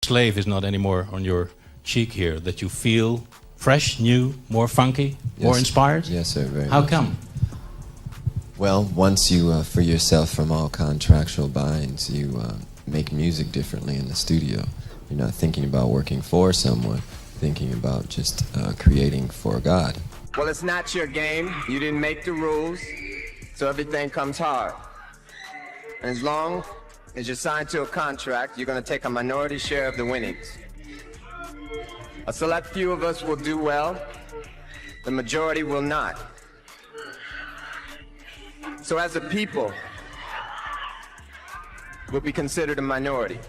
slave is not anymore on your cheek here, that you feel fresh, new, more funky, more inspired? Yes, sir, very How much. come? Well, once you free yourself from all contractual binds, you make music differently in the studio. You're not thinking about working for someone, thinking about just creating for God. Well, it's not your game. You didn't make the rules, so everything comes hard. And as long as you're signed to a contract, you're going to take a minority share of the winnings. A select few of us will do well, the majority will not. So as a people, we'll be considered a minority.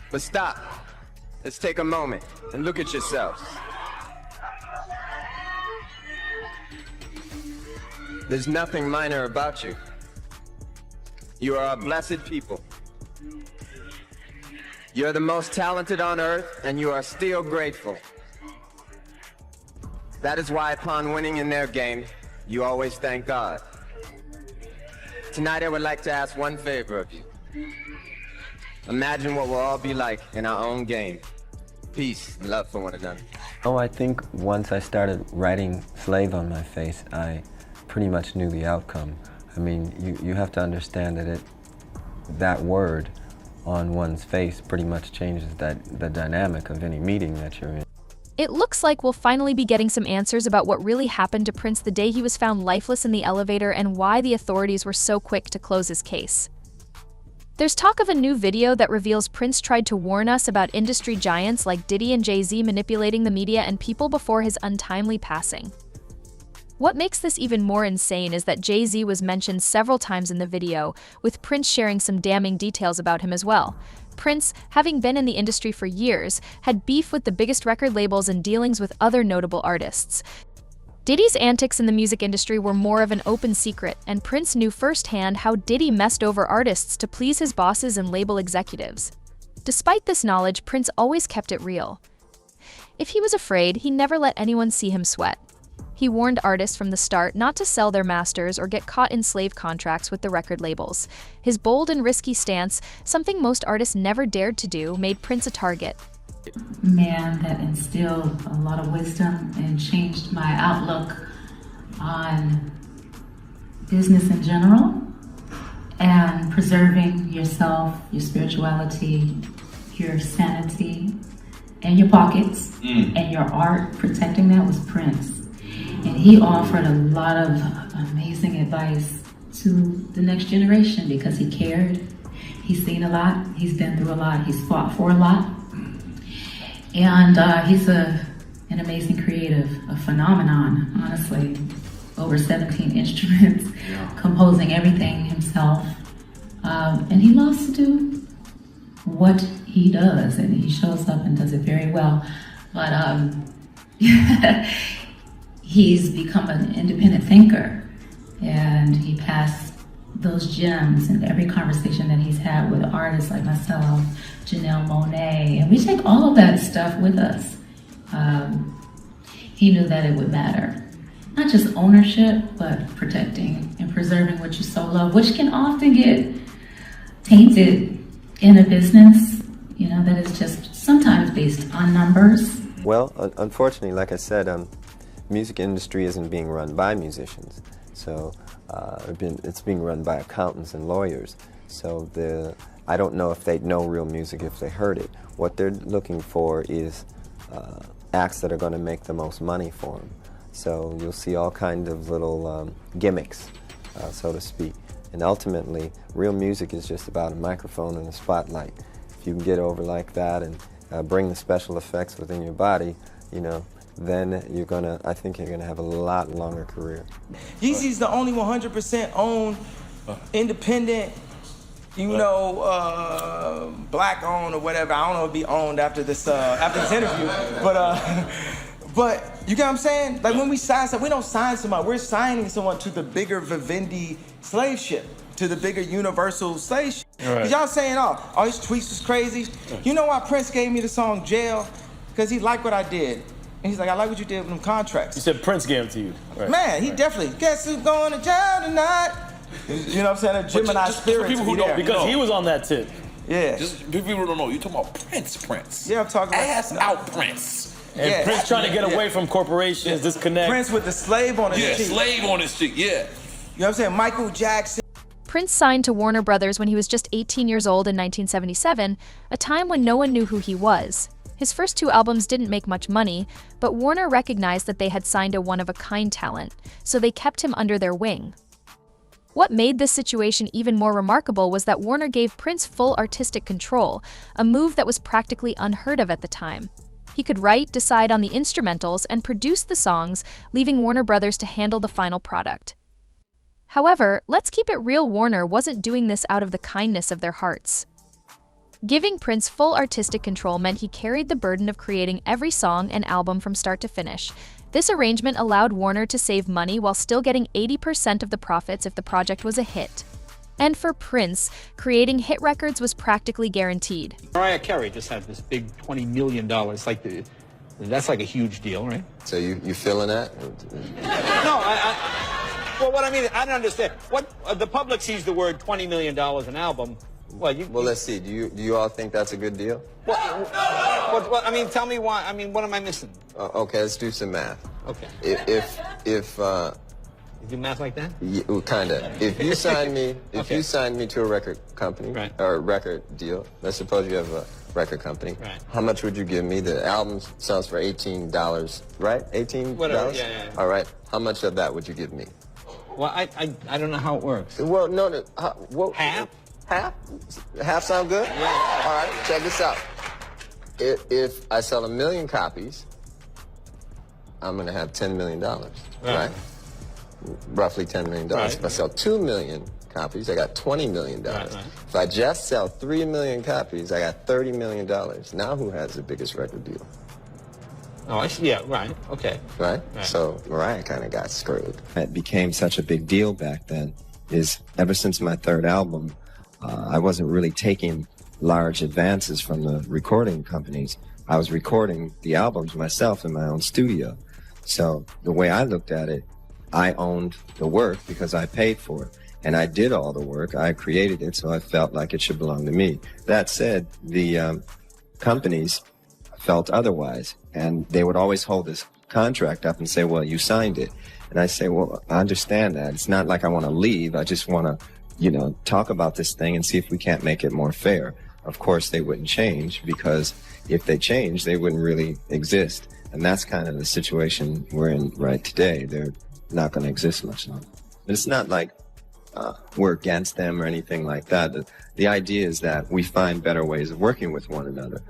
But stop. Let's take a moment and look at yourselves. There's nothing minor about you. You are a blessed people. You're the most talented on earth, and you are still grateful. That is why upon winning in their game, you always thank God. Tonight I would like to ask one favor of you. Imagine what we'll all be like in our own game. Peace and love for one another. Oh, I think once I started writing Slave on my face, I pretty much knew the outcome. I mean, you have to understand that that word on one's face pretty much changes the dynamic of any meeting that you're in. It looks like we'll finally be getting some answers about what really happened to Prince the day he was found lifeless in the elevator and why the authorities were so quick to close his case. There's talk of a new video that reveals Prince tried to warn us about industry giants like Diddy and Jay-Z manipulating the media and people before his untimely passing. What makes this even more insane is that Jay-Z was mentioned several times in the video, with Prince sharing some damning details about him as well. Prince, having been in the industry for years, had beef with the biggest record labels and dealings with other notable artists. Diddy's antics in the music industry were more of an open secret, and Prince knew firsthand how Diddy messed over artists to please his bosses and label executives. Despite this knowledge, Prince always kept it real. If he was afraid, he never let anyone see him sweat. He warned artists from the start not to sell their masters or get caught in slave contracts with the record labels. His bold and risky stance, something most artists never dared to do, made Prince a target. Man that instilled a lot of wisdom and changed my outlook on business in general and preserving yourself, your spirituality, your sanity, and your pockets and your art. Protecting that was Prince. And he offered a lot of amazing advice to the next generation because he cared. He's seen a lot, he's been through a lot, he's fought for a lot. And he's an amazing creative, a phenomenon, honestly. Over 17 instruments, composing everything himself. And he loves to do what he does, and he shows up and does it very well. But he's become an independent thinker, and he passed those gems in every conversation that he's had with artists like myself, Janelle Monáe, and we take all of that stuff with us. He knew that it would matter. Not just ownership, but protecting and preserving what you so love, which can often get tainted in a business, you know, that is just sometimes based on numbers. Well, unfortunately, like I said, music industry isn't being run by musicians. So it's being run by accountants and lawyers. So I don't know if they'd know real music if they heard it. What they're looking for is acts that are going to make the most money for them. So you'll see all kinds of little gimmicks, so to speak. And ultimately, real music is just about a microphone and a spotlight. If you can get over like that and bring the special effects within your body, you know, then I think you're gonna have a lot longer career. Yeezy's the only 100% owned, independent, you know, black owned or whatever. I don't know if it'll be owned after this interview, but you get what I'm saying? Like when we sign someone, we don't sign someone, we're signing someone to the bigger Vivendi slave ship, to the bigger universal slave ship. Right. Y'all saying, oh, his tweets was crazy. You know why Prince gave me the song Jail? Because he liked what I did. And he's like, I like what you did with them contracts. You said Prince gave it to you. Right. Man, he definitely, guess who's going to jail tonight? You know what I'm saying? A Gemini spirit. People who don't, because he was on that tip. Yeah. Just people don't know. You're talking about Prince. Yeah, I'm talking about ass out Prince. And Prince trying to get away from corporations, disconnect. Prince with the slave on his cheek. Yeah, slave on his cheek, yeah. You know what I'm saying? Michael Jackson. Prince signed to Warner Brothers when he was just 18 years old in 1977, a time when no one knew who he was. His first 2 albums didn't make much money, but Warner recognized that they had signed a one-of-a-kind talent, so they kept him under their wing. What made this situation even more remarkable was that Warner gave Prince full artistic control, a move that was practically unheard of at the time. He could write, decide on the instrumentals, and produce the songs, leaving Warner Brothers to handle the final product. However, let's keep it real, Warner wasn't doing this out of the kindness of their hearts. Giving Prince full artistic control meant he carried the burden of creating every song and album from start to finish. This arrangement allowed Warner to save money while still getting 80% of the profits if the project was a hit. And for Prince, creating hit records was practically guaranteed. Mariah Carey just had this big $20 million. That's like a huge deal, right? So you feeling that? No, well, what I mean, I don't understand. What the public sees the word $20 million an album. Well, let's see. Do you all think that's a good deal? I mean, tell me why. I mean, what am I missing? Okay, let's do some math. Okay. If you do math like that? Kinda. If you sign me, you sign me to a record company or a record deal. Let's suppose you have a record company. Right. How much would you give me? The album sells for $18, right? $18. Whatever. Yeah. All right. How much of that would you give me? Well, I don't know how it works. Well, no. Half. Half? Half sound good? Yeah. All right, check this out. If I sell 1 million copies, I'm going to have $10 million, right? Roughly $10 million. Right. If I sell 2 million copies, I got $20 million. Right. If I just sell 3 million copies, I got $30 million. Now who has the biggest record deal? Oh, I see. Yeah, right. Okay. Right? So Mariah kind of got screwed. It became such a big deal back then is ever since my 3rd album, I wasn't really taking large advances from the recording companies. I was recording the albums myself in my own studio. So the way I looked at it, I owned the work because I paid for it. And I did all the work. I created it, so I felt like it should belong to me. That said, the companies felt otherwise. And they would always hold this contract up and say, well, you signed it. And I say, well, I understand that. It's not like I want to leave. I just want to talk about this thing and see if we can't make it more fair. Of course, they wouldn't change because if they changed, they wouldn't really exist. And that's kind of the situation we're in right today. They're not going to exist much longer. But it's not like we're against them or anything like that. The idea is that we find better ways of working with one another.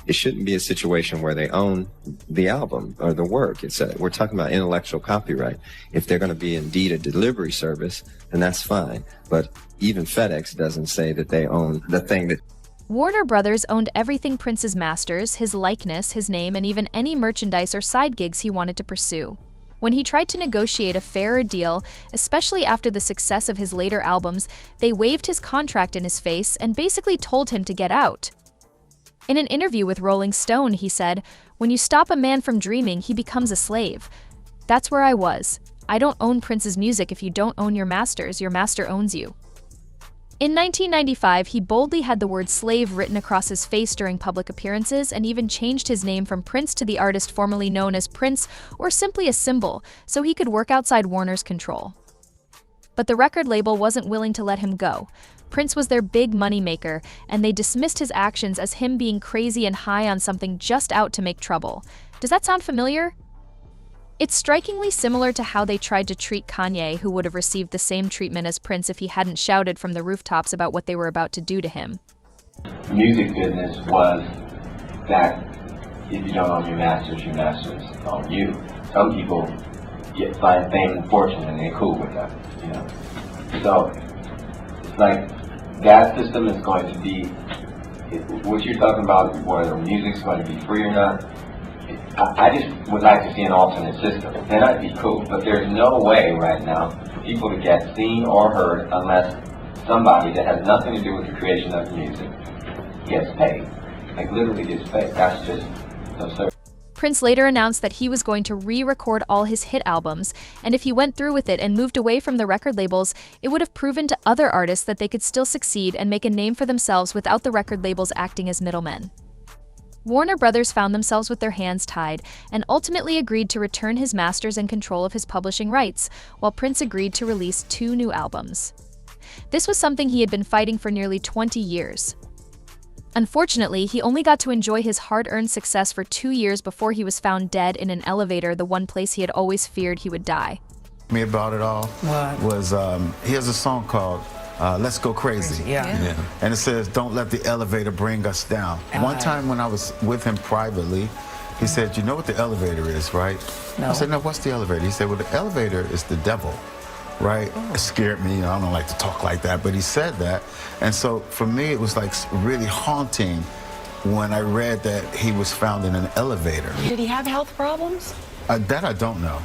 It shouldn't be a situation where they own the album or the work. We're talking about intellectual copyright. If they're going to be indeed a delivery service, then that's fine. But even FedEx doesn't say that they own the thing that... Warner Brothers owned everything Prince's masters, his likeness, his name, and even any merchandise or side gigs he wanted to pursue. When he tried to negotiate a fairer deal, especially after the success of his later albums, they waved his contract in his face and basically told him to get out. In an interview with Rolling Stone, he said, "When you stop a man from dreaming, he becomes a slave. That's where I was. I don't own Prince's music. If you don't own your masters, your master owns you." In 1995, he boldly had the word slave written across his face during public appearances and even changed his name from Prince to the artist formerly known as Prince, or simply a symbol, so he could work outside Warner's control. But the record label wasn't willing to let him go. Prince was their big moneymaker, and they dismissed his actions as him being crazy and high on something just out to make trouble. Does that sound familiar? It's strikingly similar to how they tried to treat Kanye, who would have received the same treatment as Prince if he hadn't shouted from the rooftops about what they were about to do to him. The music business was that if you don't own your masters own you. Some people find fame and fortune and they're cool with that, So it's like that system is going to be, what you're talking about, whether music's going to be free or not, I just would like to see an alternate system. Then I'd be cool. But there's no way right now for people to get seen or heard unless somebody that has nothing to do with the creation of the music gets paid. Like literally gets paid. That's just absurd. Prince later announced that he was going to re-record all his hit albums, and if he went through with it and moved away from the record labels, it would have proven to other artists that they could still succeed and make a name for themselves without the record labels acting as middlemen. Warner Brothers found themselves with their hands tied and ultimately agreed to return his masters and control of his publishing rights, while Prince agreed to release 2 new albums. This was something he had been fighting for nearly 20 years. Unfortunately, he only got to enjoy his hard-earned success for 2 years before he was found dead in an elevator, the one place he had always feared he would die. Me about it all was he has a song called Let's Go Crazy. Yeah. And it says, don't let the elevator bring us down. One time when I was with him privately, he said, you know what the elevator is, right? No. I said, no, what's the elevator? He said, well, the elevator is the devil. Right? It scared me. I don't like to talk like that, but he said that. And so for me, it was like really haunting when I read that he was found in an elevator. Did he have health problems? That I don't know,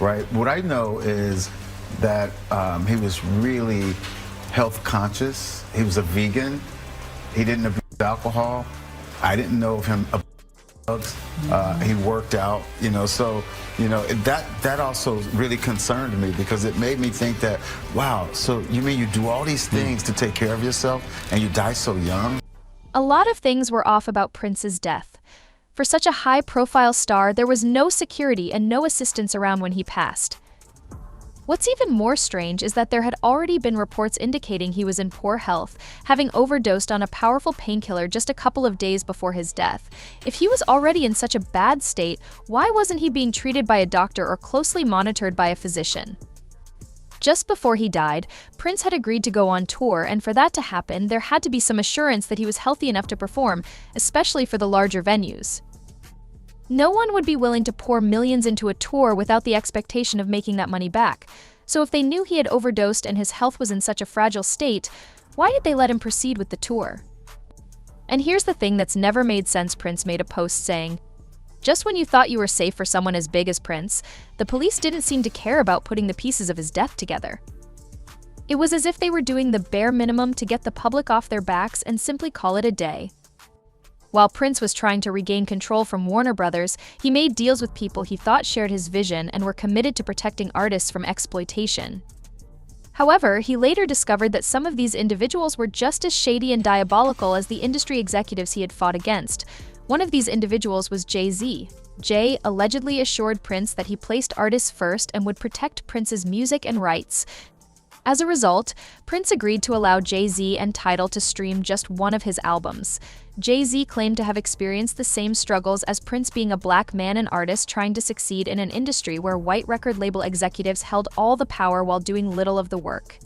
right? What I know is that he was really health conscious. He was a vegan. He didn't abuse alcohol. I didn't know of him drugs. He worked out, so, that also really concerned me because it made me think that, wow, so you mean you do all these things to take care of yourself and you die so young? A lot of things were off about Prince's death. For such a high-profile star, there was no security and no assistance around when he passed. What's even more strange is that there had already been reports indicating he was in poor health, having overdosed on a powerful painkiller just a couple of days before his death. If he was already in such a bad state, why wasn't he being treated by a doctor or closely monitored by a physician? Just before he died, Prince had agreed to go on tour, and for that to happen, there had to be some assurance that he was healthy enough to perform, especially for the larger venues. No one would be willing to pour millions into a tour without the expectation of making that money back. So if they knew he had overdosed and his health was in such a fragile state, why did they let him proceed with the tour? And here's the thing that's never made sense. Prince made a post saying, "Just when you thought you were safe for someone as big as Prince, the police didn't seem to care about putting the pieces of his death together." It was as if they were doing the bare minimum to get the public off their backs and simply call it a day. While Prince was trying to regain control from Warner Brothers, he made deals with people he thought shared his vision and were committed to protecting artists from exploitation. However, he later discovered that some of these individuals were just as shady and diabolical as the industry executives he had fought against. One of these individuals was Jay-Z. Jay allegedly assured Prince that he placed artists first and would protect Prince's music and rights. As a result, Prince agreed to allow Jay-Z and Tidal to stream just one of his albums. Jay-Z claimed to have experienced the same struggles as Prince, being a black man and artist trying to succeed in an industry where white record label executives held all the power while doing little of the work.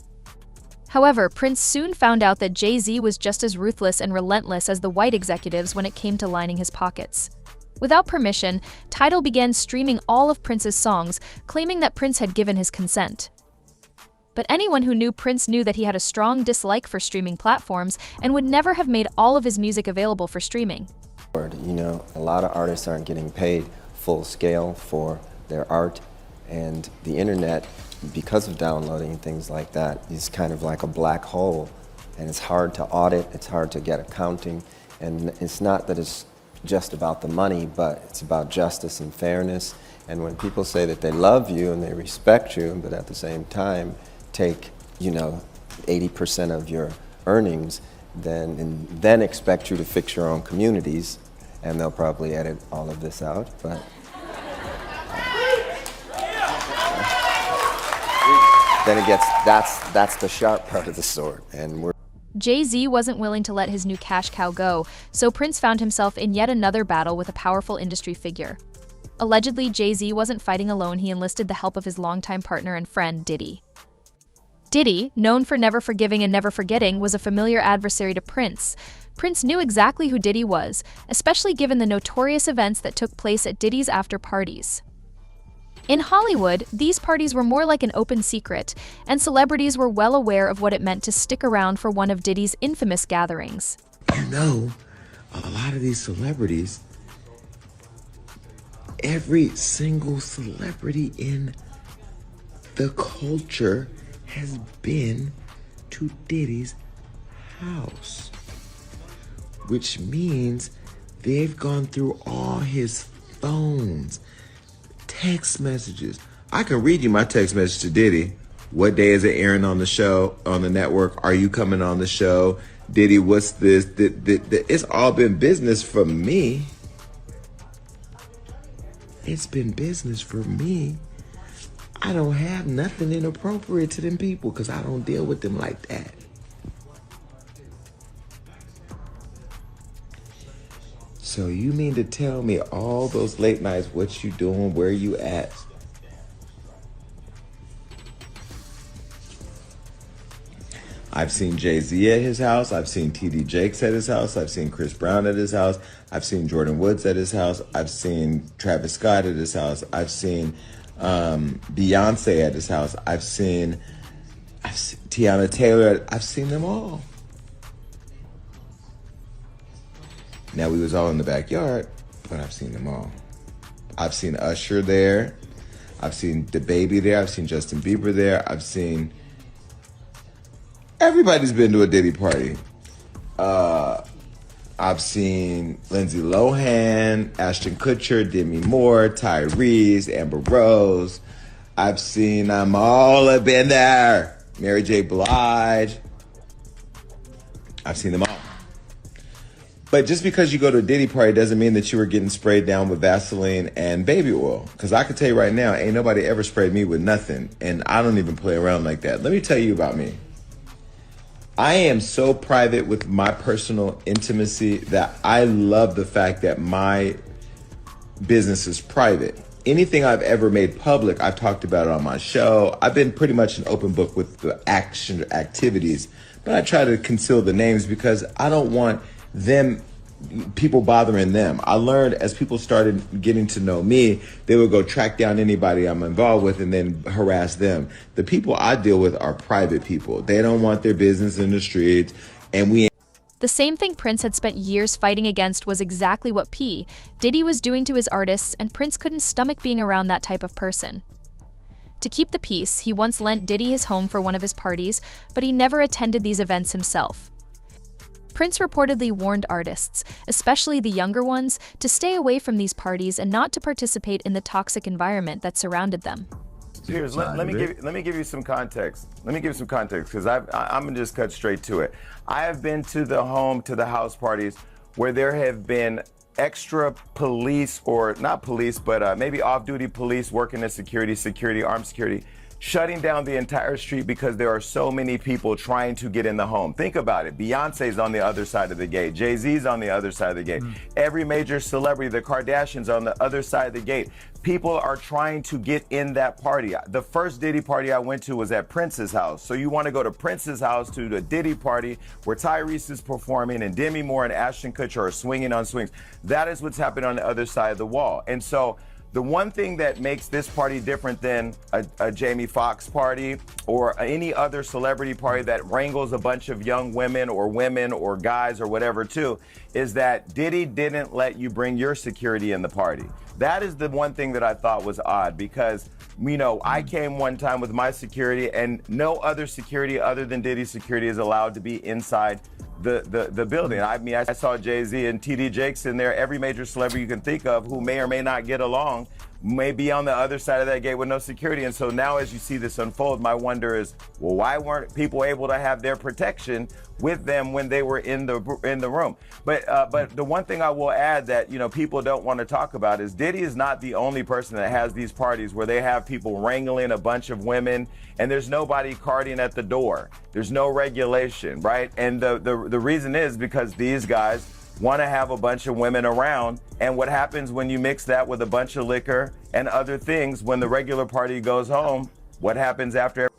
However, Prince soon found out that Jay-Z was just as ruthless and relentless as the white executives when it came to lining his pockets. Without permission, Tidal began streaming all of Prince's songs, claiming that Prince had given his consent. But anyone who knew Prince knew that he had a strong dislike for streaming platforms and would never have made all of his music available for streaming. A lot of artists aren't getting paid full scale for their art, and the internet, because of downloading and things like that, is kind of like a black hole, and it's hard to audit, it's hard to get accounting, and it's not that it's just about the money, but it's about justice and fairness. And when people say that they love you and they respect you, but at the same time take 80% of your earnings, then expect you to fix your own communities, and they'll probably edit all of this out, but then it gets, that's the sharp part of the sword, and Jay-Z wasn't willing to let his new cash cow go, so Prince found himself in yet another battle with a powerful industry figure. Allegedly, Jay-Z wasn't fighting alone. He enlisted the help of his longtime partner and friend, Diddy. Diddy, known for never forgiving and never forgetting, was a familiar adversary to Prince. Prince knew exactly who Diddy was, especially given the notorious events that took place at Diddy's after-parties. In Hollywood, these parties were more like an open secret, and celebrities were well aware of what it meant to stick around for one of Diddy's infamous gatherings. A lot of these celebrities, every single celebrity in the culture has been to Diddy's house, which means they've gone through all his phones, text messages. I can read you my text message to Diddy. What day is it airing on the show, on the network? Are you coming on the show? Diddy, what's this? It's all been business for me. It's been business for me. I don't have nothing inappropriate to them people because I don't deal with them like that. So you mean to tell me all those late nights, what you doing, where you at? I've seen Jay-Z at his house. I've seen T.D. Jakes at his house. I've seen Chris Brown at his house. I've seen Jordan Woods at his house. I've seen Travis Scott at his house. I've seen Beyonce at his house. I've seen Tiana Taylor. I've seen them all. Now, we was all in the backyard, but I've seen them all. I've seen Usher there. I've seen DaBaby there. I've seen Justin Bieber there. I've seen... Everybody's been to a Diddy party. I've seen Lindsay Lohan, Ashton Kutcher, Demi Moore, Tyrese, Amber Rose. I've seen them all have been there. Mary J. Blige. I've seen them all. But just because you go to a Diddy party doesn't mean that you were getting sprayed down with Vaseline and baby oil. Because I can tell you right now, ain't nobody ever sprayed me with nothing. And I don't even play around like that. Let me tell you about me. I am so private with my personal intimacy that I love the fact that my business is private. Anything I've ever made public, I've talked about it on my show. I've been pretty much an open book with the activities, but I try to conceal the names because I don't want people bothering them. I learned as people started getting to know me, they would go track down anybody I'm involved with and then harass them. The people I deal with are private people. They don't want their business in the streets, and we... The same thing Prince had spent years fighting against was exactly what Diddy was doing to his artists, and Prince couldn't stomach being around that type of person. To keep the peace, he once lent Diddy his home for one of his parties, but he never attended these events himself. Prince reportedly warned artists, especially the younger ones, to stay away from these parties and not to participate in the toxic environment that surrounded them. Here's, let me give you some context. Let me give you some context because I'm gonna just cut straight to it. I have been to the house parties where there have been extra police, or not police, but maybe off-duty police working as security, armed security, shutting down the entire street because there are so many people trying to get in the home. Think about it. Beyonce's on the other side of the gate. Jay-Z's on the other side of the gate. Every major celebrity, the Kardashians, on the other side of the gate. People are trying to get in that party. The first Diddy party I went to was at Prince's house. So you want to go to Prince's house to the Diddy party where Tyrese is performing and Demi Moore and Ashton Kutcher are swinging on swings. That is what's happening on the other side of the wall. And so the one thing that makes this party different than a Jamie Foxx party or any other celebrity party that wrangles a bunch of young women or guys or whatever too, is that Diddy didn't let you bring your security in the party. That is the one thing that I thought was odd because, you know, I came one time with my security and no other security other than Diddy's security is allowed to be inside the building. I mean, I saw Jay-Z and T.D. Jakes in there, every major celebrity you can think of who may or may not get along may be on the other side of that gate with no security. And so now as you see this unfold, my wonder is, well, why weren't people able to have their protection with them when they were in the room? But the one thing I will add that, you know, people don't want to talk about is Diddy is not the only person that has these parties where they have people wrangling a bunch of women and there's nobody carding at the door. There's no regulation, right? And the reason is because these guys want to have a bunch of women around. And what happens when you mix that with a bunch of liquor and other things, when the regular party goes home, what happens after?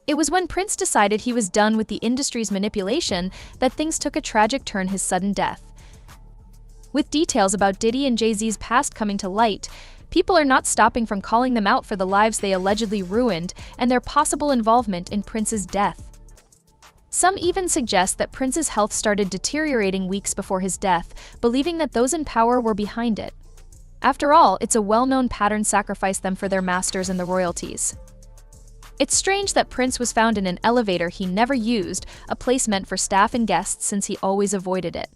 It was when Prince decided he was done with the industry's manipulation that things took a tragic turn: his sudden death. With details about Diddy and Jay-Z's past coming to light, people are not stopping from calling them out for the lives they allegedly ruined and their possible involvement in Prince's death. Some even suggest that Prince's health started deteriorating weeks before his death, believing that those in power were behind it. After all, it's a well-known pattern: sacrifice them for their masters and the royalties. It's strange that Prince was found in an elevator he never used, a place meant for staff and guests since he always avoided it.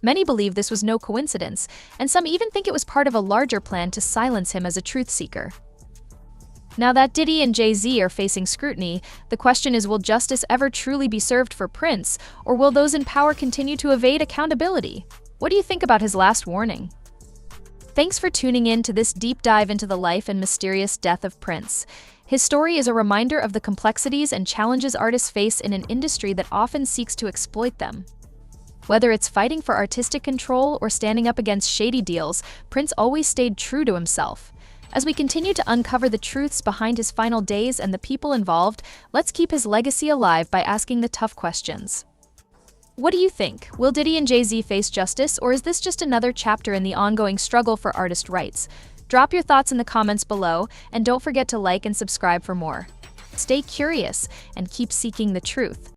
Many believe this was no coincidence, and some even think it was part of a larger plan to silence him as a truth seeker. Now that Diddy and Jay-Z are facing scrutiny, the question is, will justice ever truly be served for Prince, or will those in power continue to evade accountability? What do you think about his last warning? Thanks for tuning in to this deep dive into the life and mysterious death of Prince. His story is a reminder of the complexities and challenges artists face in an industry that often seeks to exploit them. Whether it's fighting for artistic control or standing up against shady deals, Prince always stayed true to himself. As we continue to uncover the truths behind his final days and the people involved, let's keep his legacy alive by asking the tough questions. What do you think? Will Diddy and Jay-Z face justice, or is this just another chapter in the ongoing struggle for artist rights? Drop your thoughts in the comments below, and don't forget to like and subscribe for more. Stay curious and keep seeking the truth.